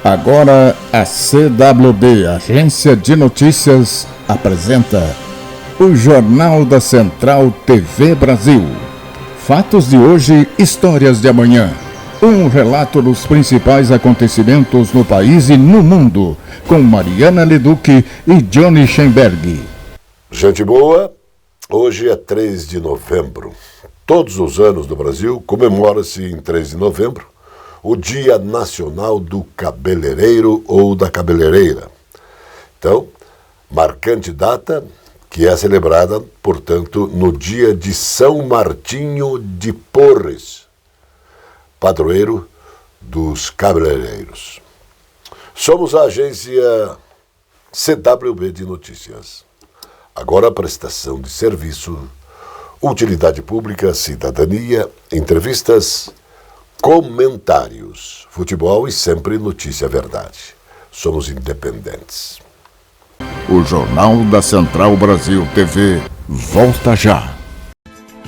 Agora a CWB, Agência de Notícias, apresenta o Jornal da Central TV Brasil. Fatos de hoje, histórias de amanhã. Um relato dos principais acontecimentos no país e no mundo, com Mariana Leduc e Johnny Schemberg. Gente boa, hoje é 3 de novembro. Todos os anos no Brasil comemora-se em 3 de novembro o Dia Nacional do Cabeleireiro ou da Cabeleireira. Então, marcante data que é celebrada, portanto, no dia de São Martinho de Porres, padroeiro dos cabeleireiros. Somos a agência CWB de Notícias. Agora, prestação de serviço, utilidade pública, cidadania, entrevistas, comentários, futebol e sempre notícia verdade. Somos independentes. O Jornal da Central Brasil TV volta já.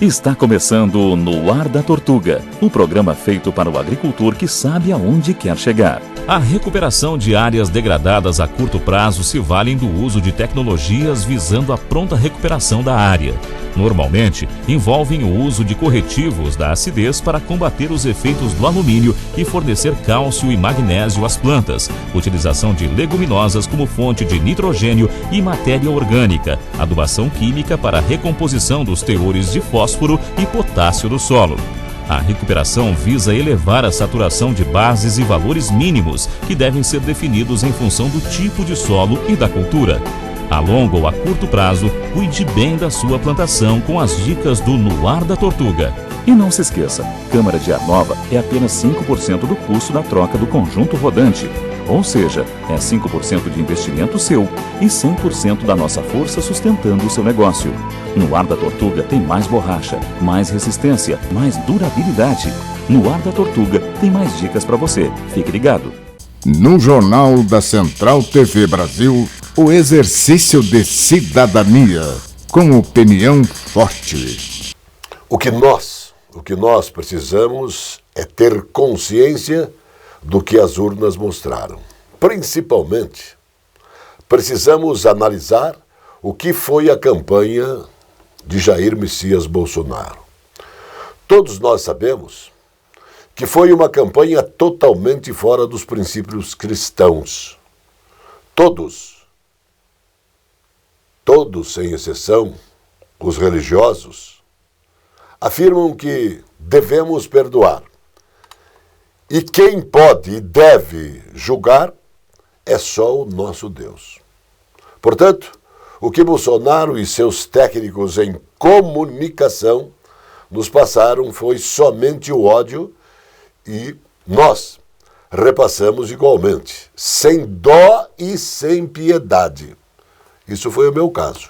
Está começando No Ar da Tortuga, um programa feito para o agricultor que sabe aonde quer chegar. A recuperação de áreas degradadas a curto prazo se valem do uso de tecnologias visando a pronta recuperação da área. Normalmente, envolvem o uso de corretivos da acidez para combater os efeitos do alumínio e fornecer cálcio e magnésio às plantas, utilização de leguminosas como fonte de nitrogênio e matéria orgânica, adubação química para a recomposição dos teores de fósforo e potássio do solo. A recuperação visa elevar a saturação de bases e valores mínimos que devem ser definidos em função do tipo de solo e da cultura. A longo ou a curto prazo, cuide bem da sua plantação com as dicas do No Ar da Tortuga. E não se esqueça, câmara de ar nova é apenas 5% do custo da troca do conjunto rodante. Ou seja, é 5% de investimento seu e 100% da nossa força sustentando o seu negócio. No Ar da Tortuga tem mais borracha, mais resistência, mais durabilidade. No Ar da Tortuga tem mais dicas para você. Fique ligado. No Jornal da Central TV Brasil, o exercício de cidadania, com opinião forte. O que nós precisamos é ter consciência do que as urnas mostraram. Principalmente, precisamos analisar o que foi a campanha de Jair Messias Bolsonaro. Todos nós sabemos que foi uma campanha totalmente fora dos princípios cristãos. Todos, sem exceção, os religiosos, afirmam que devemos perdoar. E quem pode e deve julgar é só o nosso Deus. Portanto, o que Bolsonaro e seus técnicos em comunicação nos passaram foi somente o ódio e nós repassamos igualmente, sem dó e sem piedade. Isso foi o meu caso.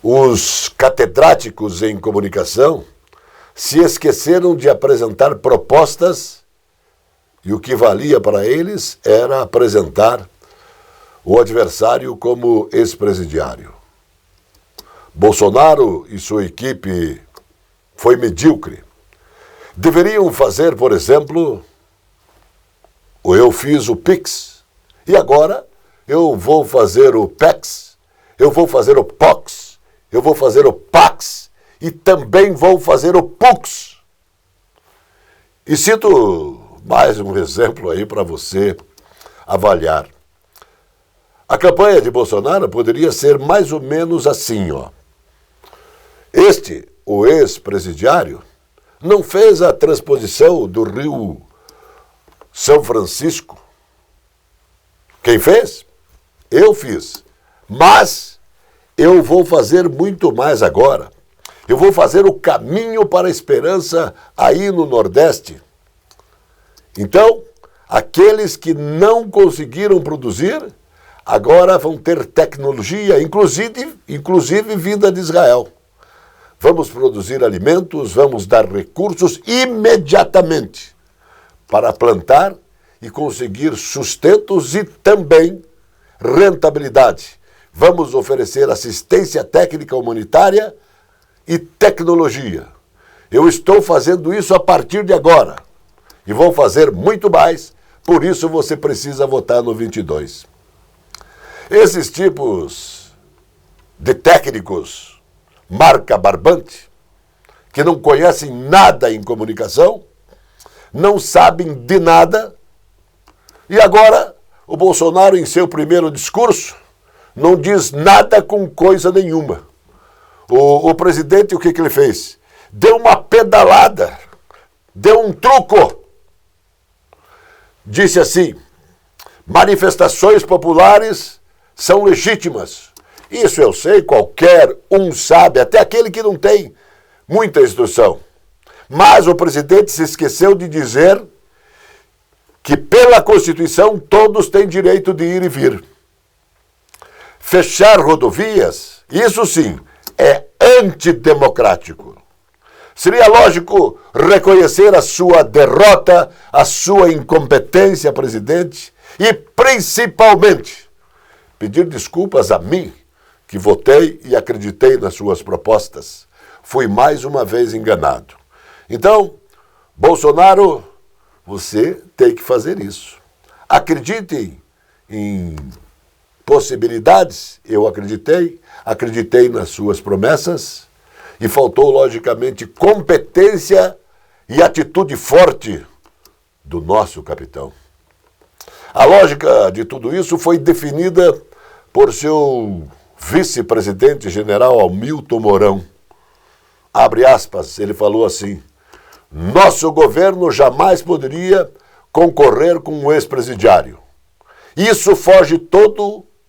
Os catedráticos em comunicação se esqueceram de apresentar propostas e o que valia para eles era apresentar o adversário como ex-presidiário. Bolsonaro e sua equipe foi medíocre. Deveriam fazer, por exemplo, eu fiz o PIX e agora eu vou fazer o PEX, eu vou fazer o POX, eu vou fazer o PAX e também vou fazer o PUX. E cito mais um exemplo aí para você avaliar. A campanha de Bolsonaro poderia ser mais ou menos assim, ó. O ex-presidiário, não fez a transposição do Rio São Francisco. Quem fez? Eu fiz. Mas eu vou fazer muito mais agora. Eu vou fazer o caminho para a esperança aí no Nordeste. Então, aqueles que não conseguiram produzir, agora vão ter tecnologia, inclusive vinda de Israel. Vamos produzir alimentos, vamos dar recursos imediatamente para plantar e conseguir sustentos e também rentabilidade. Vamos oferecer assistência técnica humanitária e tecnologia. Eu estou fazendo isso a partir de agora e vou fazer muito mais, Por isso você precisa votar no 22. Esses tipos de técnicos marca barbante, que não conhecem nada em comunicação, não sabem de nada, e agora o Bolsonaro, em seu primeiro discurso, não diz nada com coisa nenhuma. O presidente, o que ele fez? Deu uma pedalada, deu um truco. Disse assim: manifestações populares são legítimas. Isso eu sei, qualquer um sabe, até aquele que não tem muita instrução. Mas o presidente se esqueceu de dizer que, pela Constituição, todos têm direito de ir e vir. Fechar rodovias, isso sim, é antidemocrático. Seria lógico reconhecer a sua derrota, a sua incompetência, presidente, e, principalmente, pedir desculpas a mim, que votei e acreditei nas suas propostas. Fui mais uma vez enganado. Então, Bolsonaro, você tem que fazer isso. Acreditem em possibilidades. Eu acreditei nas suas promessas e faltou, logicamente, competência e atitude forte do nosso capitão. A lógica de tudo isso foi definida por seu vice-presidente general Hamilton Mourão. Abre aspas, ele falou assim: nosso governo jamais poderia concorrer com um ex-presidiário. Isso foge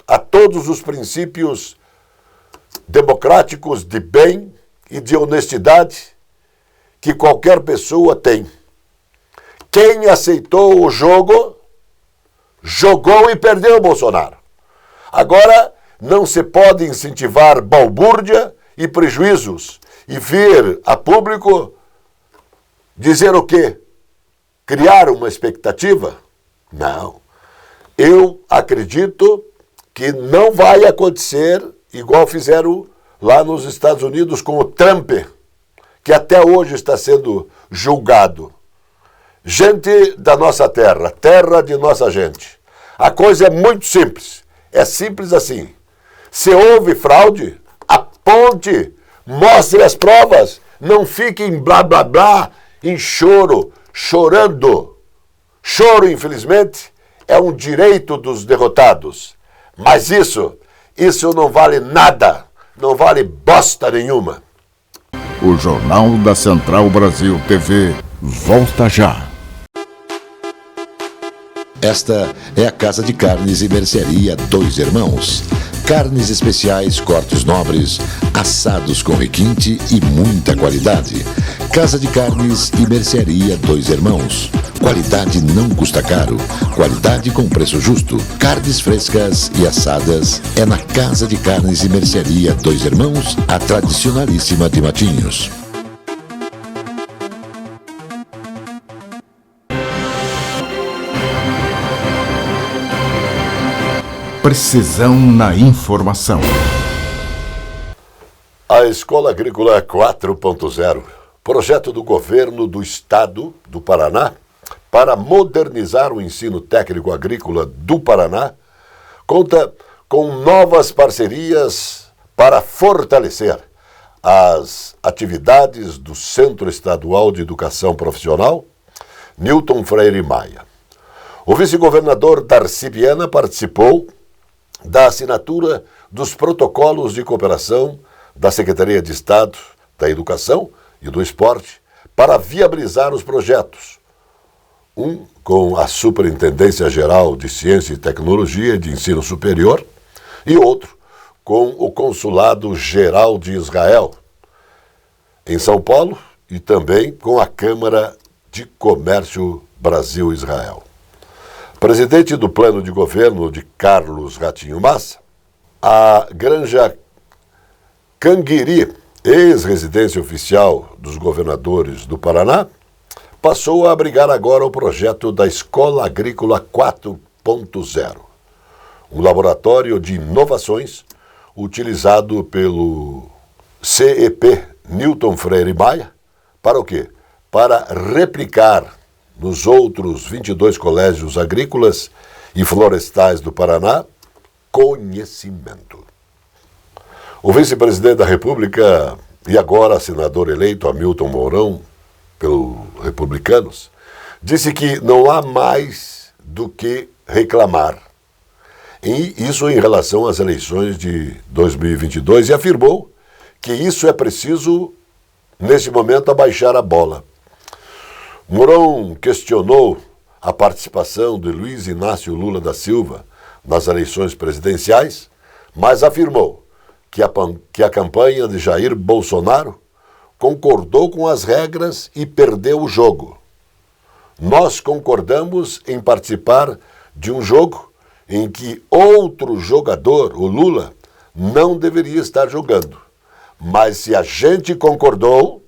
a todos os princípios democráticos de bem e de honestidade que qualquer pessoa tem. Quem aceitou o jogo, jogou e perdeu, Bolsonaro. Agora, não se pode incentivar balbúrdia e prejuízos e vir a público dizer o quê? Criar uma expectativa? Não. Eu acredito que não vai acontecer igual fizeram lá nos Estados Unidos com o Trump, que até hoje está sendo julgado. Gente da nossa terra, terra de nossa gente. A coisa é muito simples. É simples assim. Se houve fraude, aponte, mostre as provas. Não fique em blá blá blá, em choro, chorando. Choro, infelizmente, é um direito dos derrotados. Mas isso não vale nada, não vale bosta nenhuma. O Jornal da Central Brasil TV volta já. Esta é a Casa de Carnes e Mercearia Dois Irmãos. Carnes especiais, cortes nobres, assados com requinte e muita qualidade. Casa de Carnes e Mercearia Dois Irmãos. Qualidade não custa caro. Qualidade com preço justo. Carnes frescas e assadas é na Casa de Carnes e Mercearia Dois Irmãos, a tradicionalíssima de Matinhos. Precisão na informação. A Escola Agrícola 4.0, projeto do governo do estado do Paraná para modernizar o ensino técnico agrícola do Paraná, conta com novas parcerias para fortalecer as atividades do Centro Estadual de Educação Profissional, Newton Freire Maia. O vice-governador Darcy Viana participou da assinatura dos protocolos de cooperação da Secretaria de Estado da Educação e do Esporte para viabilizar os projetos. Um com a Superintendência Geral de Ciência e Tecnologia de Ensino Superior e outro com o Consulado Geral de Israel em São Paulo e também com a Câmara de Comércio Brasil-Israel. Presidente do plano de governo de Carlos Ratinho Massa, a Granja Canguiri, ex-residência oficial dos governadores do Paraná, passou a abrigar agora o projeto da Escola Agrícola 4.0, um laboratório de inovações utilizado pelo CEP Newton Freire Maia para o quê? Para replicar nos outros 22 colégios agrícolas e florestais do Paraná, conhecimento. O vice-presidente da República e agora senador eleito Hamilton Mourão, pelos republicanos, disse que não há mais do que reclamar. E isso em relação às eleições de 2022 e afirmou que isso é preciso, nesse momento, abaixar a bola. Mourão questionou a participação de Luiz Inácio Lula da Silva nas eleições presidenciais, mas afirmou que a campanha de Jair Bolsonaro concordou com as regras e perdeu o jogo. Nós concordamos em participar de um jogo em que outro jogador, o Lula, não deveria estar jogando. Mas se a gente concordou,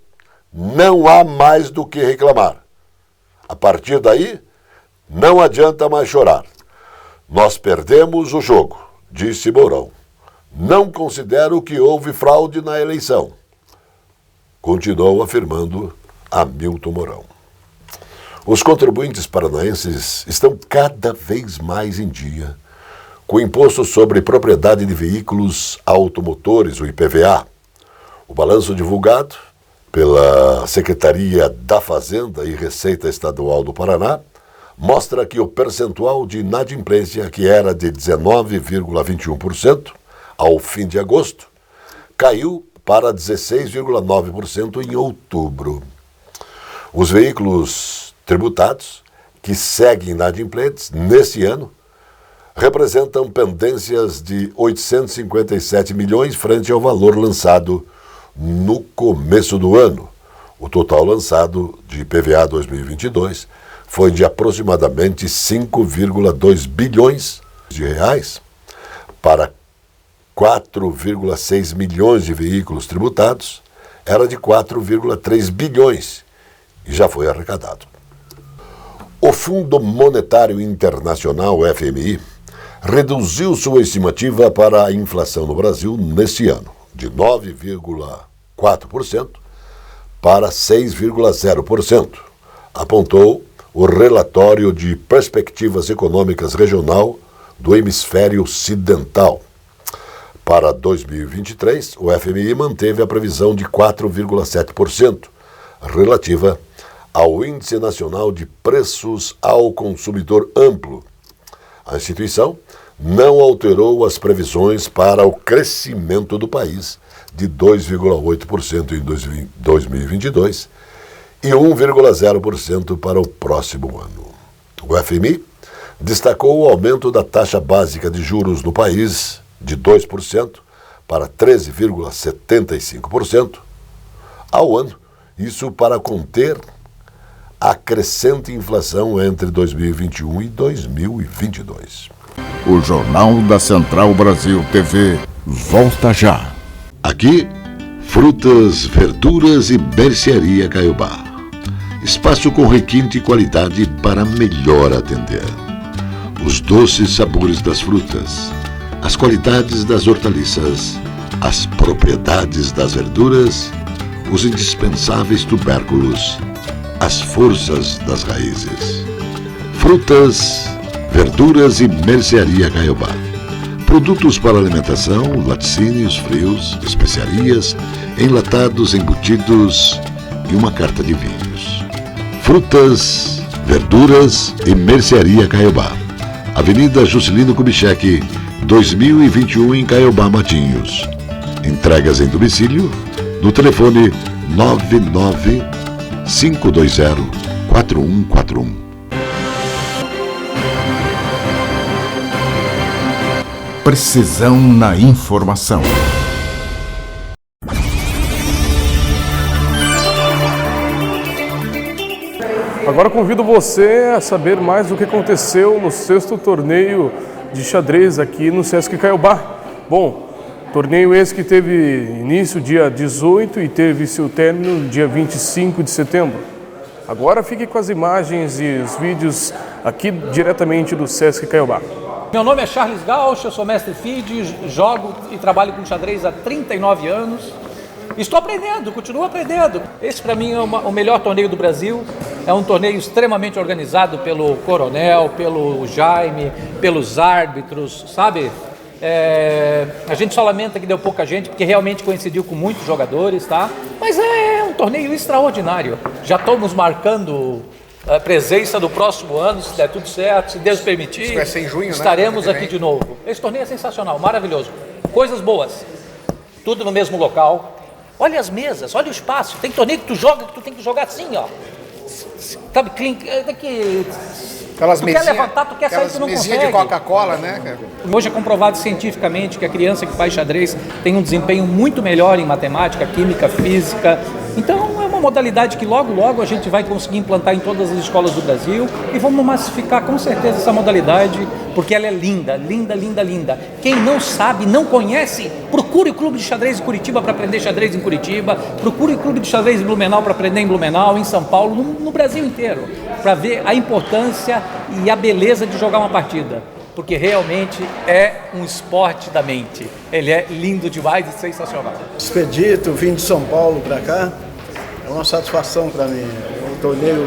não há mais do que reclamar. A partir daí, não adianta mais chorar. Nós perdemos o jogo, disse Mourão. Não considero que houve fraude na eleição, continuou afirmando Hamilton Mourão. Os contribuintes paranaenses estão cada vez mais em dia com o Imposto sobre Propriedade de Veículos Automotores, o IPVA. O balanço divulgado pela Secretaria da Fazenda e Receita Estadual do Paraná mostra que o percentual de inadimplência, que era de 19,21% ao fim de agosto, caiu para 16,9% em outubro. Os veículos tributados, que seguem inadimplentes nesse ano, representam pendências de 857 milhões frente ao valor lançado no começo do ano. O total lançado de IPVA 2022 foi de aproximadamente 5,2 bilhões de reais para 4,6 milhões de veículos tributados, era de 4,3 bilhões e já foi arrecadado. O Fundo Monetário Internacional, FMI, reduziu sua estimativa para a inflação no Brasil neste ano, de 9,4% para 6,0%, apontou o relatório de perspectivas econômicas regional do hemisfério ocidental. Para 2023, o FMI manteve a previsão de 4,7%, relativa ao Índice Nacional de Preços ao Consumidor Amplo. A instituição não alterou as previsões para o crescimento do país de 2,8% em 2022 e 1,0% para o próximo ano. O FMI destacou o aumento da taxa básica de juros no país de 2% para 13,75% ao ano, isso para conter a crescente inflação entre 2021 e 2022. O Jornal da Central Brasil TV volta já. Aqui, frutas, verduras e mercearia Caiobá. Espaço com requinte e qualidade para melhor atender. Os doces sabores das frutas, as qualidades das hortaliças, as propriedades das verduras, os indispensáveis tubérculos, as forças das raízes. Frutas, verduras e mercearia Caiobá. Produtos para alimentação, laticínios, frios, especiarias, enlatados, embutidos e uma carta de vinhos. Frutas, verduras e mercearia Caiobá. Avenida Juscelino Kubitschek, 2021 em Caiobá, Matinhos. Entregas em domicílio no telefone 99520-4141. Precisão na informação. Agora convido você a saber mais do que aconteceu no 6º torneio de xadrez aqui no Sesc Caiobá. Bom, torneio esse que teve início dia 18 e teve seu término dia 25 de setembro. Agora fique com as imagens e os vídeos aqui diretamente do Sesc Caiobá. Meu nome é Charles Gauch, eu sou mestre FIDE, jogo e trabalho com xadrez há 39 anos. Estou aprendendo, continuo aprendendo. Esse para mim é o melhor torneio do Brasil. É um torneio extremamente organizado pelo Coronel, pelo Jaime, pelos árbitros, sabe? A gente só lamenta que deu pouca gente, porque realmente coincidiu com muitos jogadores, tá? Mas é um torneio extraordinário. Já estamos marcando a presença do próximo ano, se der tudo certo, se Deus permitir. Isso vai ser em junho, estaremos aqui de novo. Esse torneio é sensacional, maravilhoso. Coisas boas. Tudo no mesmo local. Olha as mesas, olha o espaço. Tem torneio que tu joga, que tu tem que jogar assim, ó. Sabe, aquelas tu mesinhas, quer levantar, tu quer sair, tu não consegue. de Coca-Cola, né? Hoje é comprovado cientificamente que a criança que faz xadrez tem um desempenho muito melhor em matemática, química, física. Então é uma modalidade que logo, logo a gente vai conseguir implantar em todas as escolas do Brasil e vamos massificar com certeza essa modalidade, porque ela é linda, linda, linda, linda. Quem não sabe, não conhece, procure o Clube de Xadrez em Curitiba para aprender xadrez em Curitiba, procure o Clube de Xadrez em Blumenau para aprender em Blumenau, em São Paulo, no Brasil inteiro, para ver a importância e a beleza de jogar uma partida. Porque realmente é um esporte da mente. Ele é lindo demais e sensacional. Expedito, vim de São Paulo para cá, é uma satisfação para mim. É um torneio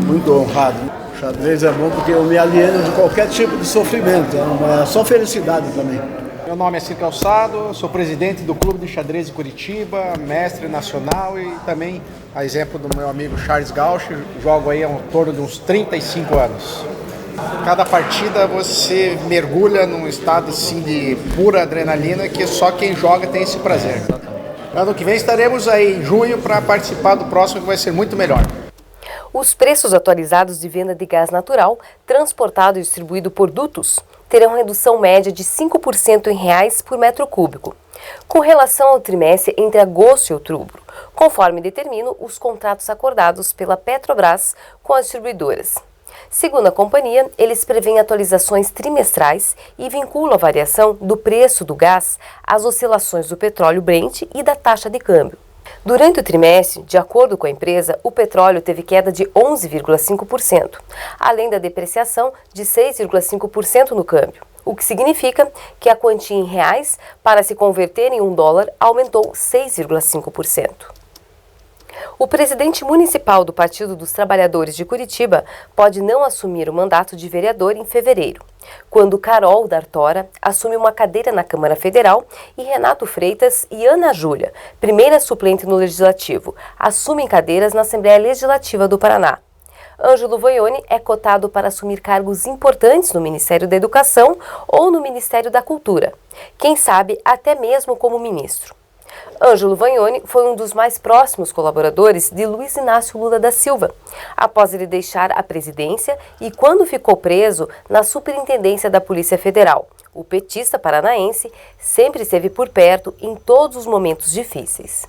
muito honrado. O xadrez é bom porque eu me alieno de qualquer tipo de sofrimento, é só felicidade para mim. Meu nome é Ciro Calçado, sou presidente do Clube de Xadrez de Curitiba, mestre nacional e também, a exemplo do meu amigo Charles Gauch, jogo aí há um torno de uns 35 anos. Cada partida você mergulha num estado assim de pura adrenalina que só quem joga tem esse prazer. Ano que vem estaremos aí em junho para participar do próximo que vai ser muito melhor. Os preços atualizados de venda de gás natural, transportado e distribuído por dutos, terão redução média de 5% em reais por metro cúbico, com relação ao trimestre entre agosto e outubro, conforme determinam os contratos acordados pela Petrobras com as distribuidoras. Segundo a companhia, eles prevêem atualizações trimestrais e vinculam a variação do preço do gás às oscilações do petróleo Brent e da taxa de câmbio. Durante o trimestre, de acordo com a empresa, o petróleo teve queda de 11,5%, além da depreciação de 6,5% no câmbio, o que significa que a quantia em reais para se converter em $1 aumentou 6,5%. O presidente municipal do Partido dos Trabalhadores de Curitiba pode não assumir o mandato de vereador em fevereiro, quando Carol D'Artora assume uma cadeira na Câmara Federal e Renato Freitas e Ana Júlia, primeira suplente no Legislativo, assumem cadeiras na Assembleia Legislativa do Paraná. Ângelo Voioni é cotado para assumir cargos importantes no Ministério da Educação ou no Ministério da Cultura, quem sabe até mesmo como ministro. Ângelo Voioni foi um dos mais próximos colaboradores de Luiz Inácio Lula da Silva, após ele deixar a presidência e quando ficou preso na Superintendência da Polícia Federal. O petista paranaense sempre esteve por perto em todos os momentos difíceis.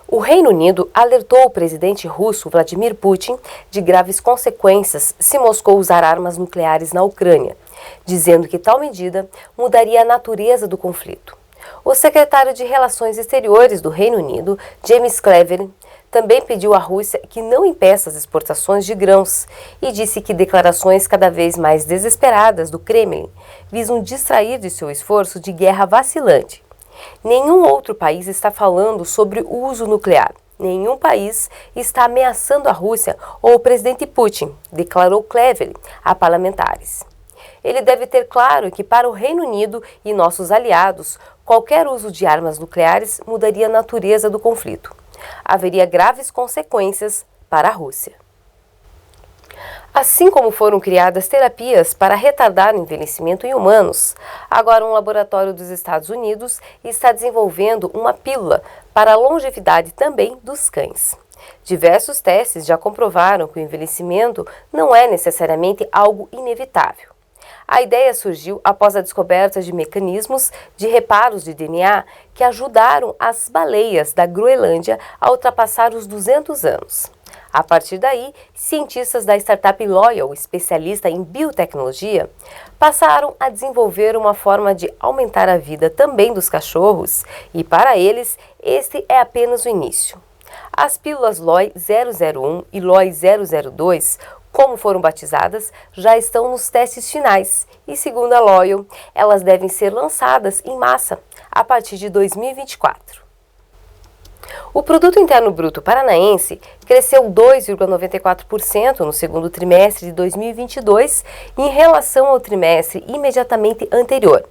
O Reino Unido alertou o presidente russo Vladimir Putin de graves consequências se Moscou usar armas nucleares na Ucrânia, dizendo que tal medida mudaria a natureza do conflito. O secretário de Relações Exteriores do Reino Unido, James Cleverly, também pediu à Rússia que não impeça as exportações de grãos e disse que declarações cada vez mais desesperadas do Kremlin visam distrair de seu esforço de guerra vacilante. Nenhum outro país está falando sobre o uso nuclear. Nenhum país está ameaçando a Rússia ou o presidente Putin, declarou Cleverly a parlamentares. Ele deve ter claro que para o Reino Unido e nossos aliados, qualquer uso de armas nucleares mudaria a natureza do conflito. Haveria graves consequências para a Rússia. Assim como foram criadas terapias para retardar o envelhecimento em humanos, agora um laboratório dos Estados Unidos está desenvolvendo uma pílula para a longevidade também dos cães. Diversos testes já comprovaram que o envelhecimento não é necessariamente algo inevitável. A ideia surgiu após a descoberta de mecanismos de reparos de DNA que ajudaram as baleias da Groenlândia a ultrapassar os 200 anos. A partir daí, cientistas da startup Loyal, especialista em biotecnologia, passaram a desenvolver uma forma de aumentar a vida também dos cachorros e, para eles, este é apenas o início. As pílulas LOI 001 e LOI 002, como foram batizadas, já estão nos testes finais e, segundo a Loyal, elas devem ser lançadas em massa a partir de 2024. O Produto Interno Bruto paranaense cresceu 2,94% no segundo trimestre de 2022 em relação ao trimestre imediatamente anterior.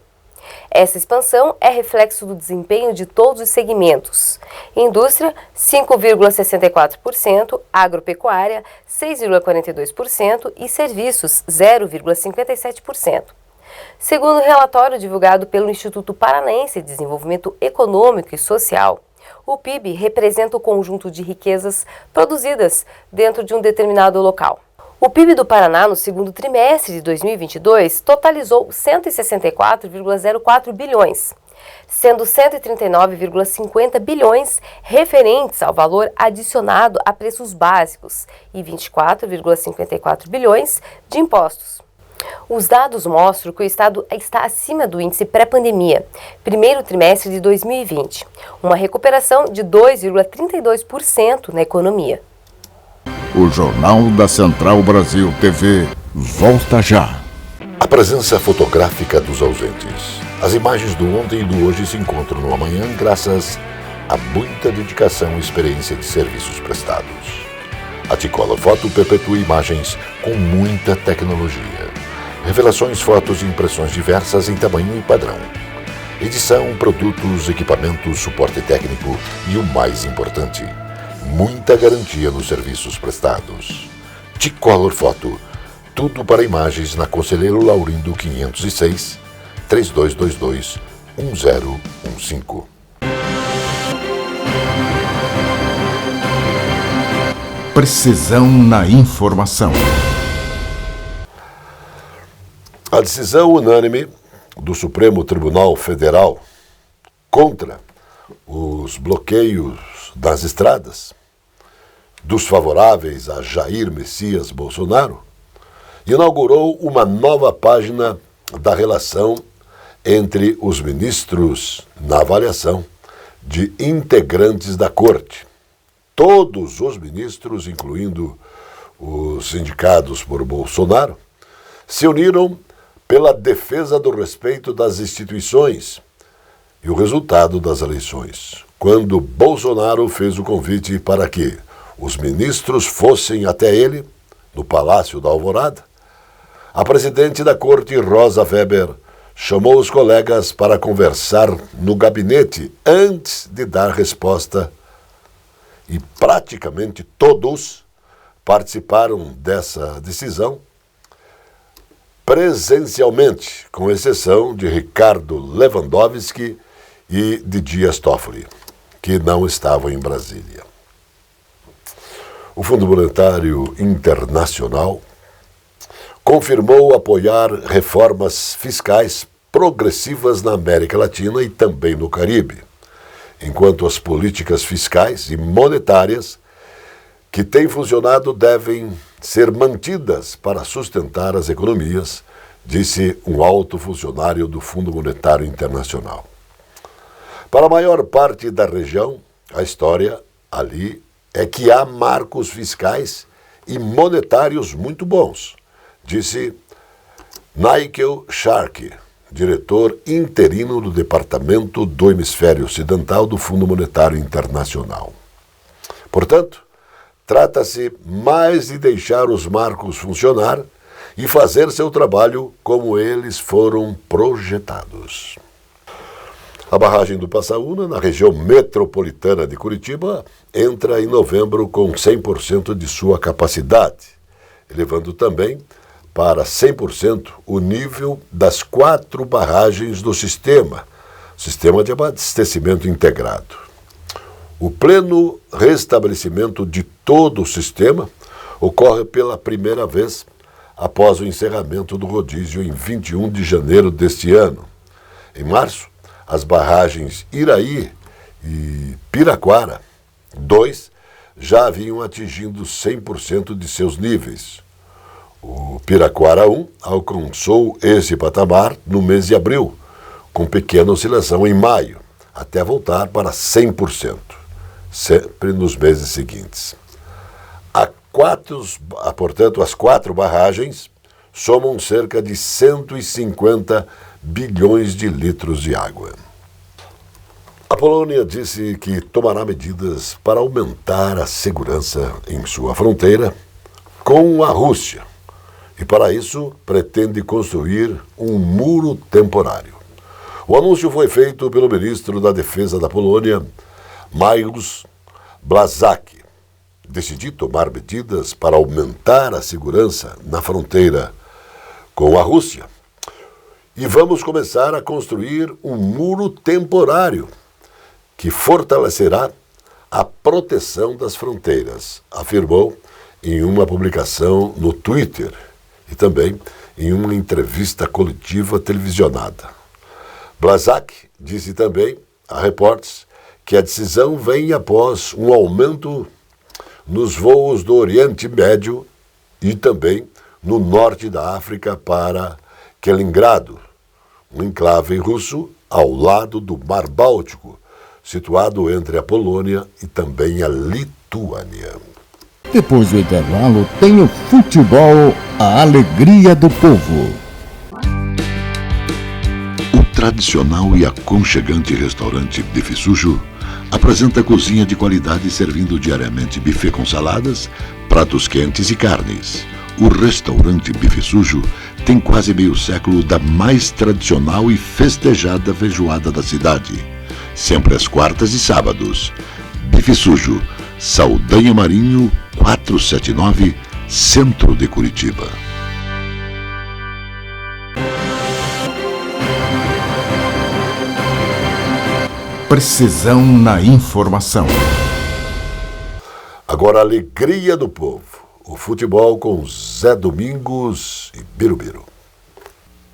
Essa expansão é reflexo do desempenho de todos os segmentos. Indústria, 5,64%, agropecuária, 6,42% e serviços, 0,57%. Segundo o relatório divulgado pelo Instituto Paranaense de Desenvolvimento Econômico e Social, o PIB representa o conjunto de riquezas produzidas dentro de um determinado local. O PIB do Paraná no segundo trimestre de 2022 totalizou 164,04 bilhões, sendo 139,50 bilhões referentes ao valor adicionado a preços básicos e 24,54 bilhões de impostos. Os dados mostram que o Estado está acima do índice pré-pandemia, primeiro trimestre de 2020, uma recuperação de 2,32% na economia. O Jornal da Central Brasil TV volta já. A presença fotográfica dos ausentes. As imagens do ontem e do hoje se encontram no amanhã graças a muita dedicação e experiência de serviços prestados. A T-Color Foto perpetua imagens com muita tecnologia. Revelações, fotos e impressões diversas em tamanho e padrão. Edição, produtos, equipamentos, suporte técnico e o mais importante, muita garantia nos serviços prestados. T-Color Foto, tudo para imagens na Conselheiro Laurindo 506, 3222-1015. Precisão na informação. A decisão unânime do Supremo Tribunal Federal contra os bloqueios das estradas, dos favoráveis a Jair Messias Bolsonaro, inaugurou uma nova página da relação entre os ministros na avaliação de integrantes da Corte. Todos os ministros, incluindo os indicados por Bolsonaro, se uniram pela defesa do respeito das instituições e o resultado das eleições, quando Bolsonaro fez o convite para que os ministros fossem até ele, no Palácio da Alvorada. A presidente da Corte, Rosa Weber, chamou os colegas para conversar no gabinete antes de dar resposta e praticamente todos participaram dessa decisão presencialmente, com exceção de Ricardo Lewandowski e de Dias Toffoli, que não estavam em Brasília. O Fundo Monetário Internacional confirmou apoiar reformas fiscais progressivas na América Latina e também no Caribe, enquanto as políticas fiscais e monetárias que têm funcionado devem ser mantidas para sustentar as economias, disse um alto funcionário do Fundo Monetário Internacional. Para a maior parte da região, a história ali é que há marcos fiscais e monetários muito bons, disse Nigel Sharkey, diretor interino do Departamento do Hemisfério Ocidental do Fundo Monetário Internacional. Portanto, trata-se mais de deixar os marcos funcionar e fazer seu trabalho como eles foram projetados. A barragem do Passaúna, na região metropolitana de Curitiba, entra em novembro com 100% de sua capacidade, elevando também para 100% o nível das 4 barragens do sistema de abastecimento integrado. O pleno restabelecimento de todo o sistema ocorre pela primeira vez após o encerramento do rodízio em 21 de janeiro deste ano. Em março, as barragens Iraí e Piraquara 2 já haviam atingido 100% de seus níveis. O Piraquara 1 alcançou esse patamar no mês de abril, com pequena oscilação em maio, até voltar para 100%. Sempre nos meses seguintes. Portanto, as 4 barragens somam cerca de 150 bilhões de litros de água. A Polônia disse que tomará medidas para aumentar a segurança em sua fronteira com a Rússia e, para isso, pretende construir um muro temporário. O anúncio foi feito pelo ministro da Defesa da Polônia, Mariusz Błaszczak. Decidiu tomar medidas para aumentar a segurança na fronteira com a Rússia. E vamos começar a construir um muro temporário que fortalecerá a proteção das fronteiras, afirmou em uma publicação no Twitter e também em uma entrevista coletiva televisionada. Błaszczak disse também a repórteres que a decisão vem após um aumento nos voos do Oriente Médio e também no norte da África para Kaliningrado, um enclave russo ao lado do Mar Báltico, situado entre a Polônia e também a Lituânia. Depois do intervalo, tem o futebol, a alegria do povo. O tradicional e aconchegante restaurante Bife Sujo apresenta cozinha de qualidade servindo diariamente buffet com saladas, pratos quentes e carnes. O restaurante Bife Sujo tem quase meio século da mais tradicional e festejada feijoada da cidade. Sempre às quartas e sábados. Bife Sujo, Saldanha Marinho, 479, Centro de Curitiba. Precisão na informação. Agora a alegria do povo. O futebol com Zé Domingos e Birubiru.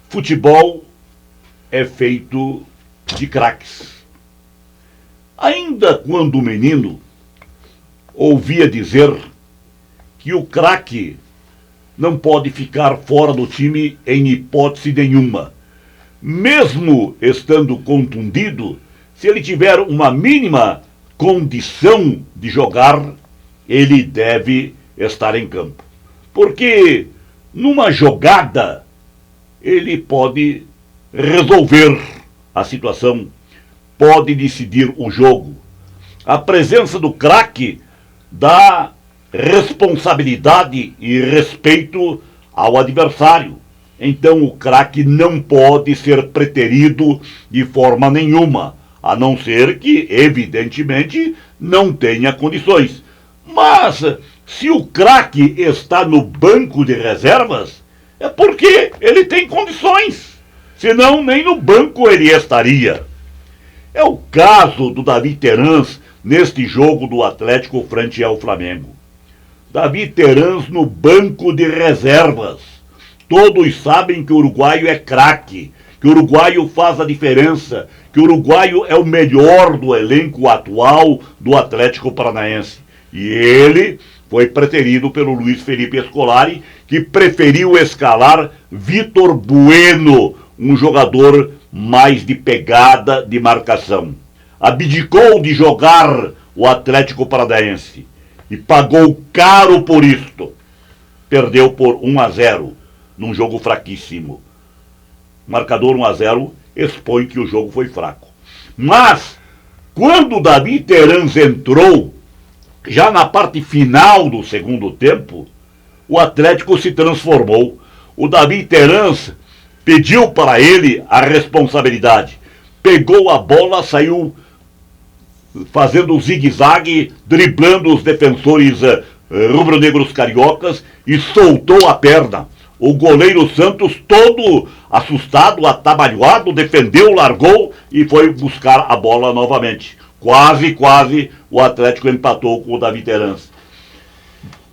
Futebol é feito de craques. Ainda quando menino, ouvia dizer que o craque não pode ficar fora do time em hipótese nenhuma. Mesmo estando contundido, se ele tiver uma mínima condição de jogar, ele deve estar em campo. Porque numa jogada, ele pode resolver a situação, pode decidir o jogo. A presença do craque dá responsabilidade e respeito ao adversário. Então o craque não pode ser preterido de forma nenhuma, a não ser que, evidentemente, não tenha condições. Mas se o craque está no banco de reservas, é porque ele tem condições. Senão nem no banco ele estaria. É o caso do Davi Terans neste jogo do Atlético frente ao Flamengo. Davi Terans no banco de reservas. Todos sabem que o uruguaio é craque, que o uruguaio faz a diferença, que o uruguaio é o melhor do elenco atual do Atlético Paranaense. E ele foi preterido pelo Luiz Felipe Scolari, que preferiu escalar Vitor Bueno, um jogador mais de pegada de marcação. Abdicou de jogar o Atlético Paranaense e pagou caro por isto. Perdeu por 1-0 num jogo fraquíssimo. Marcador 1-0 expõe que o jogo foi fraco. Mas, quando o Davi Terans entrou, já na parte final do segundo tempo, o Atlético se transformou. O Davi Terans pediu para ele a responsabilidade. Pegou a bola, saiu fazendo zigue-zague, driblando os defensores rubro-negros cariocas e soltou a perna. O goleiro Santos, todo assustado, atabalhoado, defendeu, largou e foi buscar a bola novamente. Quase o Atlético empatou com o Davi Terans.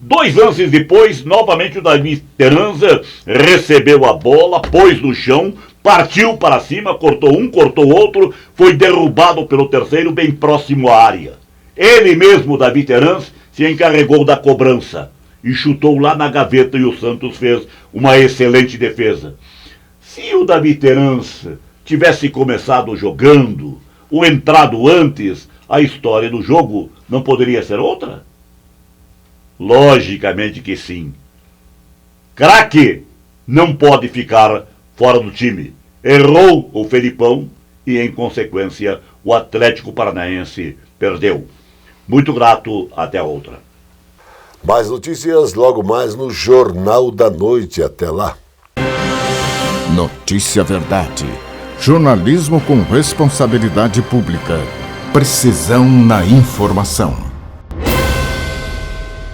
2 lances depois, novamente o Davi Terans recebeu a bola, pôs no chão, partiu para cima, cortou um, cortou outro, foi derrubado pelo terceiro bem próximo à área. Ele mesmo, Davi Terans, se encarregou da cobrança e chutou lá na gaveta e o Santos fez uma excelente defesa. Se o Davi Terans tivesse começado jogando ou entrado antes, a história do jogo não poderia ser outra? Logicamente que sim. Craque não pode ficar fora do time. Errou o Felipão e, em consequência, o Atlético Paranaense perdeu. Muito grato, até a outra. Mais notícias logo mais no Jornal da Noite. Até lá. Notícia Verdade. Jornalismo com responsabilidade pública. Precisão na informação.